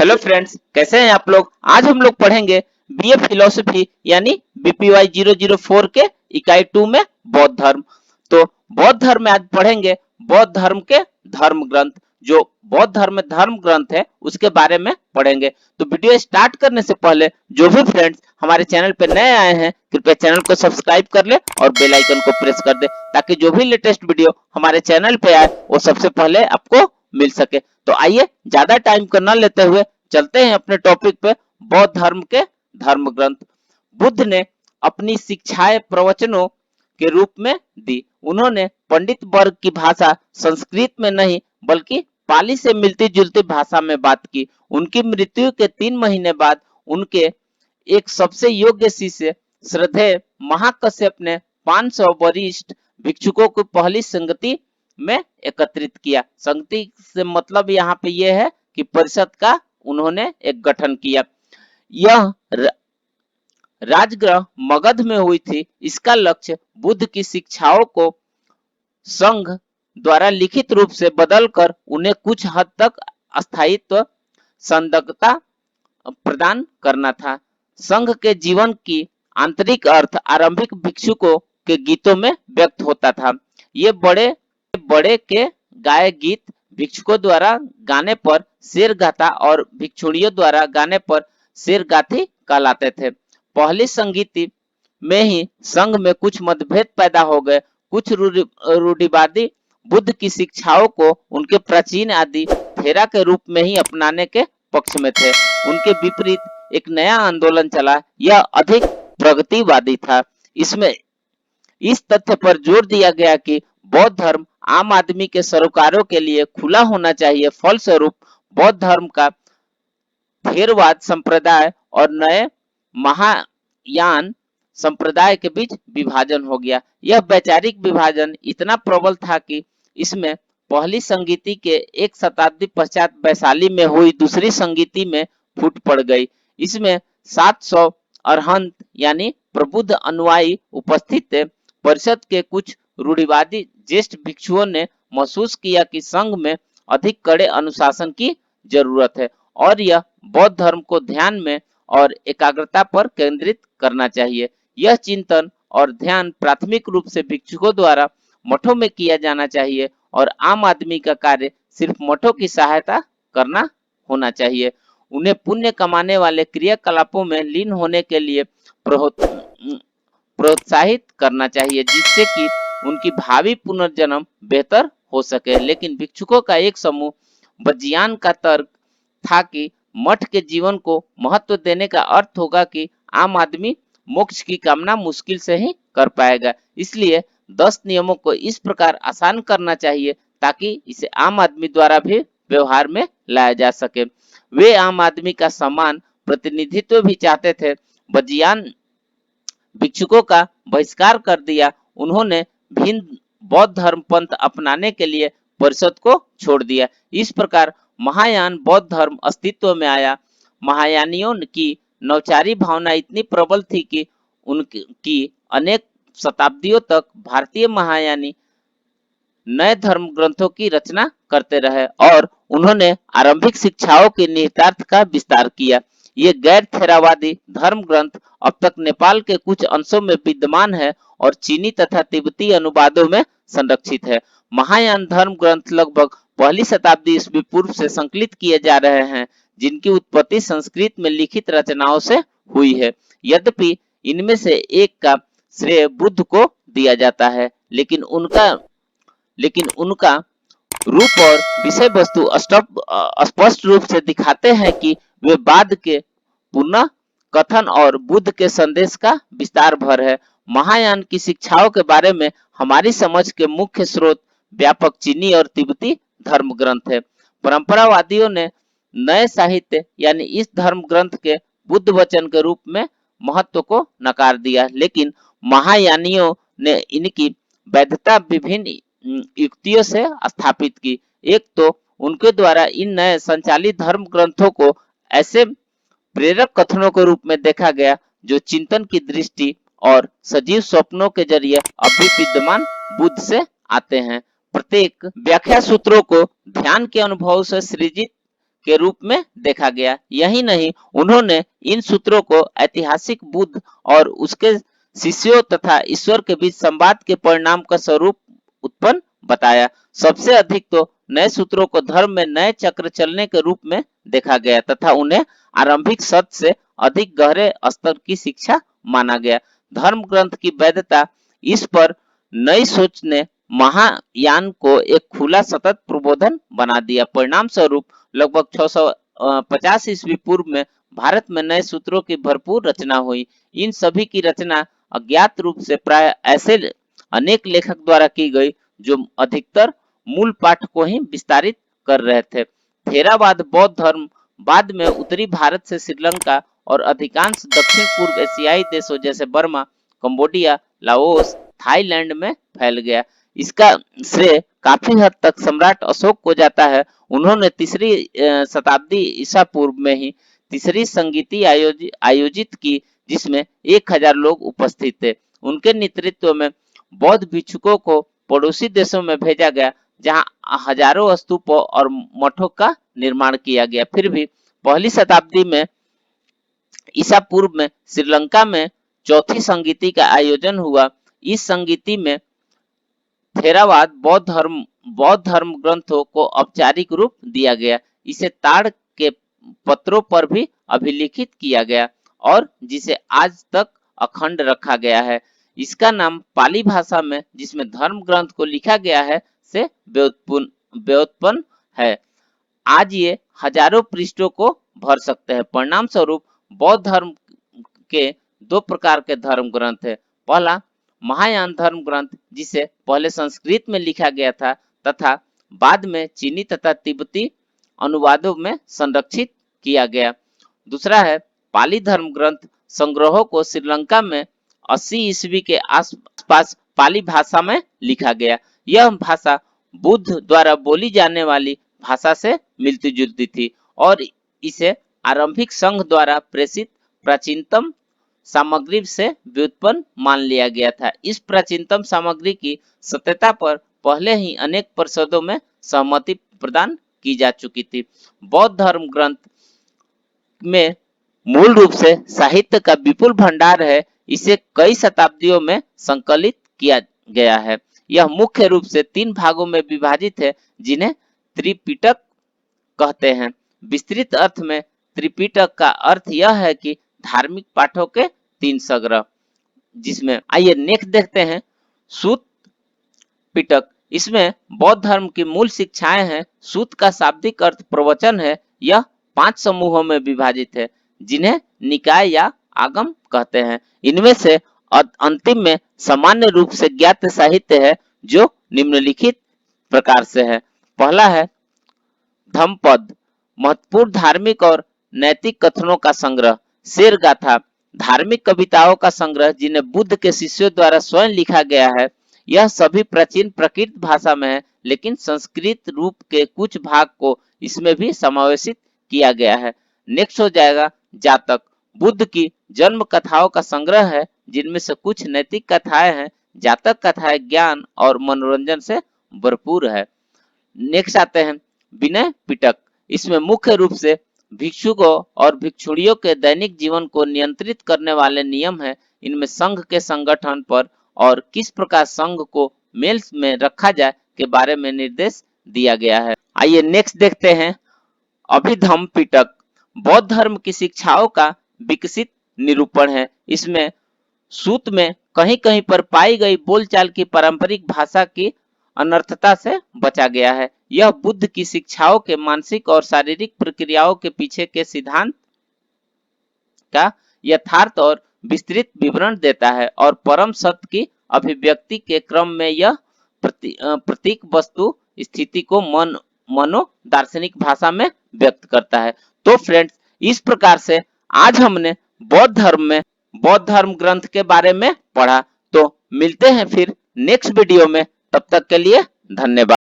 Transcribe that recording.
Hello friends, कैसे हैं आप लोग। आज हम लोग पढ़ेंगे बीए फिलोसफी यानी बीपीवाई 004 के इकाई 2 में बौद्ध धर्म। तो बौद्ध धर्म में आज पढ़ेंगे बौद्ध धर्म के धर्म ग्रंथ। जो बौद्ध धर्म में धर्म ग्रंथ है उसके बारे में पढ़ेंगे। तो वीडियो स्टार्ट करने से पहले जो भी फ्रेंड्स हमारे चैनल पे नए आए हैं कृपया चैनल को सब्सक्राइब कर ले और बेल आइकन को प्रेस कर दे ताकि जो भी लेटेस्ट वीडियो हमारे चैनल पे आए वो सबसे पहले आपको मिल सके। तो आइए ज्यादा टाइम को न लेते हुए चलते हैं अपने टॉपिक पे। बौद्ध धर्म के धर्म ग्रंथ। बुद्ध ने अपनी शिक्षाएं प्रवचनों के रूप में दी। उन्होंने पंडित वर्ग की भाषा संस्कृत में नहीं बल्कि पाली से मिलती जुलती भाषा में बात की। उनकी मृत्यु के 3 महीने बाद उनके एक सबसे योग्य शिष्य श्रद्धेय महाकश्यप ने 500 वरिष्ठ भिक्षुकों को पहली संगति में एकत्रित किया। संगति से मतलब यहाँ पे यह है कि परिषद का उन्होंने एक गठन किया। यह राजगृह मगध में हुई थी। इसका लक्ष्य बुद्ध की शिक्षाओं को संघ द्वारा लिखित रूप से बदलकर उन्हें कुछ हद तक स्थायित्व संदिग्धता प्रदान करना था। संघ के जीवन की आंतरिक अर्थ आरंभिक भिक्षुकों के गीतों में व्यक्त होता था। ये बड़े बड़े के गाए गीत भिक्षुकों द्वारा गाने पर शेर गाथा और भिक्षुणियों द्वारा गाने पर शेर गाथी कहलाते थे। पहली संगीति में ही संघ में कुछ मतभेद पैदा हो गए। कुछ रूढ़िवादी बुद्ध की शिक्षाओं को उनके प्राचीन आदि थेरा के रूप में ही अपनाने के पक्ष में थे। उनके विपरीत एक नया आंदोलन चला। यह अधिक प्रगतिवादी था। इसमें इस तथ्य पर जोर दिया गया कि बौद्ध धर्म आम आदमी के सरोकारों के लिए खुला होना चाहिए। फलस्वरूप बौद्ध धर्म का थेरवाद संप्रदाय और नए महायान संप्रदाय के बीच विभाजन हो गया। यह वैचारिक विभाजन इतना प्रबल था कि इसमें पहली संगीति के एक शताब्दी पश्चात वैशाली में हुई दूसरी संगीति में फूट पड़ गई। इसमें 700 अरहंत यानी प्रबुद्ध अनुयायी उपस्थित थे। परिषद के कुछ रूढ़िवादी ज्येष्ठ भिक्षुओं ने महसूस किया कि संघ में अधिक कड़े अनुशासन की जरूरत है और यह बौद्ध धर्म को ध्यान में और एकाग्रता पर केंद्रित करना चाहिए। यह चिंतन और ध्यान प्राथमिक रूप से भिक्षुकों द्वारा मठों में किया जाना चाहिए और आम आदमी का कार्य सिर्फ मठों की सहायता करना होना चाहिए। उन्हें पुण्य कमाने वाले क्रियाकलापों में लीन होने के लिए प्रोत्साहित करना चाहिए जिससे कि उनकी भावी पुनर्जन्म बेहतर हो सके। लेकिन भिक्षुकों का एक समूह बजियान का तर्क था कि मठ के जीवन को महत्व देने का अर्थ होगा कि आम आदमी मोक्ष की कामना मुश्किल से ही कर पाएगा। इसलिए 10 नियमों को इस प्रकार आसान करना चाहिए ताकि इसे आम आदमी द्वारा भी व्यवहार में लाया जा सके। वे आम आदमी का समान प्रतिनिधित्व भी चाहते थे। बजियान भिक्षुकों का बहिष्कार कर दिया। उन्होंने भिन्न बौद्ध धर्म पंथ अपनाने के लिए परिषद को छोड़ दिया। इस प्रकार महायान बौद्ध धर्म अस्तित्व में आया। महायानियों की नवचारी भावना इतनी प्रबल थी कि उनकी अनेक शताब्दियों तक भारतीय महायानी नए धर्म ग्रंथों की रचना करते रहे और उन्होंने आरंभिक शिक्षाओं के निहितार्थ का विस्तार किया। ये गैर थेरावादी धर्म ग्रंथ अब तक नेपाल के कुछ अंशों में विद्यमान है और चीनी तथा तिब्बती अनुवादों में संरक्षित है। महायान धर्म ग्रंथ लगभग पहली शताब्दी ईस्वी पूर्व से संकलित किए जा रहे हैं जिनकी उत्पत्ति संस्कृत में लिखित रचनाओं से हुई है। यद्यपि इनमें से एक का श्रेय बुद्ध को दिया जाता है लेकिन उनका रूप और विषय वस्तु स्पष्ट रूप से दिखाते हैं कि वे बाद के पुनः कथन और बुद्ध के संदेश का विस्तार भर है। महायान की शिक्षाओं के बारे में हमारी समझ के मुख्य स्रोत व्यापक चीनी और तिब्बती धर्म ग्रंथ है। परंपरावादियों ने नए साहित्य यानी इस धर्म ग्रंथ के बुद्ध वचन के रूप में महत्व को नकार दिया लेकिन महायानियों ने इनकी वैधता विभिन्न युक्तियों से स्थापित की। एक तो उनके द्वारा इन नए संचालित धर्म ग्रंथों को ऐसे प्रेरक कथनों के रूप में देखा गया जो चिंतन की दृष्टि और सजीव स्वप्नों के जरिए अभी विद्यमान बुद्ध से आते हैं। प्रत्येक व्याख्या सूत्रों को ध्यान के अनुभव से सृजित के रूप में देखा गया। यही नहीं, उन्होंने इन सूत्रों को ऐतिहासिक बुद्ध और उसके शिष्यों तथा ईश्वर के बीच संवाद के परिणाम का स्वरूप उत्पन्न बताया। सबसे अधिक तो नए सूत्रों को धर्म में नए चक्र चलने के रूप में देखा गया तथा उन्हें आरंभिक सत्य से अधिक गहरे स्तर की शिक्षा माना गया। धर्म ग्रंथ की वैधता, इस पर नई सोच ने महायान को एक खुला सतत प्रबोधन बना दिया। परिणाम स्वरूप लगभग 650 ईस्वी पूर्व में भारत में नए सूत्रों की भरपूर रचना हुई। इन सभी की रचना अज्ञात रूप से प्राय ऐसे अनेक लेखक द्वारा की गई जो अधिकतर मूल पाठ को ही विस्तारित कर रहे थे। थेरावाद बौद्ध धर्म बाद में उत्तरी भारत से श्रीलंका और अधिकांश दक्षिण पूर्व एशियाई देशों जैसे बर्मा, कंबोडिया, लाओस, थाईलैंड में फैल गया। इसका श्रेय काफी हद तक सम्राट अशोक को जाता है। उन्होंने तीसरी शताब्दी ईसा पूर्व में ही तीसरी संगीति आयोजित की, जिसमें 1000 लोग उपस्थित थे। उनके नेतृत्व में बौद्ध भिक्षुकों को पड़ोसी देशों में भेजा गया, जहां हजारों स्तूपों और मठों का निर्माण किया गया। फिर भी पहली शताब्दी में ईसा पूर्व में श्रीलंका में चौथी संगीति का आयोजन हुआ। इस संगीति में थेरावाद बौद्ध धर्म ग्रंथों को औपचारिक रूप दिया गया। इसे ताड़ के पत्रों पर भी अभिलिखित किया गया और जिसे आज तक अखंड रखा गया है। इसका नाम पाली भाषा में, जिसमें धर्म ग्रंथ को लिखा गया है, से व्युत्पन्न है। आज ये हजारों पृष्ठों को भर सकते हैं। परिणाम स्वरूप बौद्ध धर्म के दो प्रकार के धर्म ग्रंथ है। पहला महायान धर्म ग्रंथ, जिसे पहले संस्कृत में लिखा गया था तथा बाद में चीनी तथा तिब्बती अनुवादों में संरक्षित किया गया। दूसरा है पाली धर्म ग्रंथ, संग्रहों को श्रीलंका में 80 ईस्वी के आसपास पाली भाषा में लिखा गया। यह भाषा बुद्ध द्वारा बोली जाने वाली भाषा से मिलती जुलती थी और इसे आरंभिक संघ द्वारा प्रेषित प्राचीनतम सामग्री से व्युत्पन्न मान लिया गया था। इस प्राचीनतम सामग्री की सत्यता पर पहले ही अनेक परिषदों में सहमति प्रदान की जा चुकी थी। बौद्ध धर्म ग्रंथ में मूल रूप से साहित्य का विपुल भंडार है। इसे कई शताब्दियों में संकलित किया गया है। यह मुख्य रूप से 3 भागों में विभाजित है, जिन्हें त्रिपिटक कहते हैं। विस्तृत अर्थ में त्रिपिटक का अर्थ यह है कि धार्मिक पाठों के 3 संग्रह, जिसमें आइए नेक्स्ट देखते हैं सूत पिटक। इसमें बौद्ध धर्म की मूल शिक्षाएं हैं। सूत का शाब्दिक अर्थ प्रवचन है। यह 5 समूहों में विभाजित है, जिन्हें निकाय या आगम कहते हैं। इनमें से अंतिम में सामान्य रूप से ज्ञात साहित्य है, जो निम्नलिखित प्रकार से है। पहला है धम्मपद, महत्वपूर्ण धार्मिक और नैतिक कथनों का संग्रह। शेर गाथा, धार्मिक कविताओं का संग्रह जिन्हें बुद्ध के शिष्यों द्वारा स्वयं लिखा गया है। यह सभी प्राचीन प्राकृत भाषा में है, लेकिन संस्कृत रूप के कुछ भाग को इसमें भी समावेशित किया गया है। नेक्स्ट हो जाएगा जातक, बुद्ध की जन्म कथाओं का संग्रह है, जिनमें से कुछ नैतिक कथाएं हैं। जातक कथाएं ज्ञान और मनोरंजन से भरपूर है। नेक्स्ट आते हैं विनय पिटक। इसमें मुख्य रूप से भिक्षुकों और भिक्षुणियों के दैनिक जीवन को नियंत्रित करने वाले नियम है। इनमें संघ के संगठन पर और किस प्रकार संघ को मेल में रखा जाए के बारे में निर्देश दिया गया है। आइए नेक्स्ट देखते हैं अभिधम्म पिटक। बौद्ध धर्म की शिक्षाओं का विकसित निरूपण है। इसमें सूत में कहीं कहीं पर पाई गई बोलचाल की पारंपरिक भाषा की अनर्थता से बचा गया है। यह बुद्ध की शिक्षाओं के मानसिक और शारीरिक प्रक्रियाओं के पीछे के सिद्धांत का यथार्थ और विस्तृत विवरण देता है और परम सत्य की अभिव्यक्ति के क्रम में यह प्रतीक वस्तु स्थिति को मनो दार्शनिक भाषा में व्यक्त करता है। तो फ्रेंड्स, इस प्रकार से आज हमने बौद्ध धर्म ग्रंथ के बारे में पढ़ा। तो मिलते हैं फिर नेक्स्ट वीडियो में, तब तक के लिए धन्यवाद।